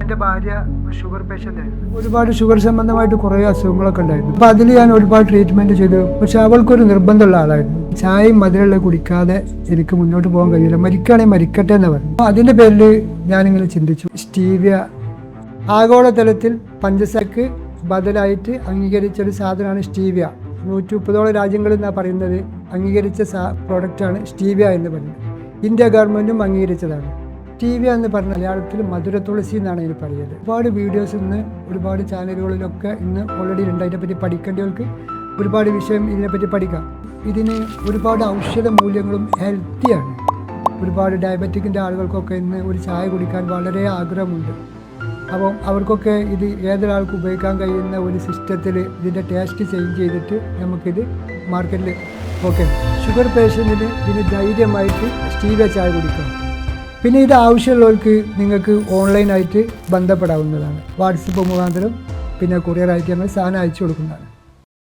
എൻ്റെ ഭാര്യ sugar patient ആയിരുന്നു. ഒരുപാട് ഷുഗർ സംബന്ധമായിട്ട് കുറേ അസുഖങ്ങളൊക്കെ ഉണ്ടായിരുന്നു. അപ്പോൾ അതിൽ ഞാൻ ഒരുപാട് ട്രീറ്റ്മെൻറ്റ് ചെയ്തു. പക്ഷെ അവൾക്കൊരു നിർബന്ധമുള്ള ആളായിരുന്നു. ചായയും മധുരമുള്ള കുടിക്കാതെ എനിക്ക് മുന്നോട്ട് പോകാൻ കഴിയില്ല, മരിക്കുകയാണെങ്കിൽ മരിക്കട്ടെ എന്ന് പറഞ്ഞു. അപ്പോൾ അതിൻ്റെ പേരിൽ ഞാനിങ്ങനെ ചിന്തിച്ചു, സ്റ്റീവിയ ആഗോളതലത്തിൽ പഞ്ചസാരക്ക് ബദലായിട്ട് അംഗീകരിച്ചൊരു സാധനമാണ് സ്റ്റീവിയ. 130ഓളം രാജ്യങ്ങളിൽ നിന്നാണ് പറയുന്നത് അംഗീകരിച്ച പ്രോഡക്റ്റാണ് സ്റ്റീവിയ എന്ന് പറയുന്നത്. ഇന്ത്യ ഗവൺമെൻറ്റും അംഗീകരിച്ചതാണ്. സ്റ്റീവിയ എന്ന് പറഞ്ഞ മലയാളത്തിൽ മധുര തുളസി എന്നാണ് ഇതിന് പറയുന്നത്. ഒരുപാട് വീഡിയോസ് ഇന്ന് ഒരുപാട് ചാനലുകളിലൊക്കെ ഇന്ന് ഓൾറെഡി ഉണ്ട്. അതിനെപ്പറ്റി പഠിക്കേണ്ടവർക്ക് ഒരുപാട് വിഷയം ഇതിനെപ്പറ്റി പഠിക്കാം. ഇതിന് ഒരുപാട് ഔഷധ മൂല്യങ്ങളും ഹെൽത്തിയാണ്. ഒരുപാട് ഡയബറ്റിക്കിൻ്റെ ആളുകൾക്കൊക്കെ ഇന്ന് ഒരു ചായ കുടിക്കാൻ വളരെ ആഗ്രഹമുണ്ട്. അപ്പം അവർക്കൊക്കെ ഇത് ഏതൊരാൾക്ക് ഉപയോഗിക്കാൻ കഴിയുന്ന ഒരു സിസ്റ്റത്തിൽ ഇതിൻ്റെ ടേസ്റ്റ് ചേഞ്ച് ചെയ്തിട്ട് നമുക്കിത് മാർക്കറ്റിൽ ഓക്കെ. ഷുഗർ പേഷ്യൻറ്റിന് ഇതിന് ധൈര്യമായിട്ട് സ്റ്റീവിയ ചായ കുടിക്കണം. പിന്നെ ഇത് ആവശ്യമുള്ളവർക്ക് നിങ്ങൾക്ക് ഓൺലൈനായിട്ട് ബന്ധപ്പെടാവുന്നതാണ്. വാട്സപ്പ് മുഖാന്തരം പിന്നെ കൊറിയറായിട്ട് ഞങ്ങൾ സാധനം അയച്ചു കൊടുക്കുന്നതാണ്.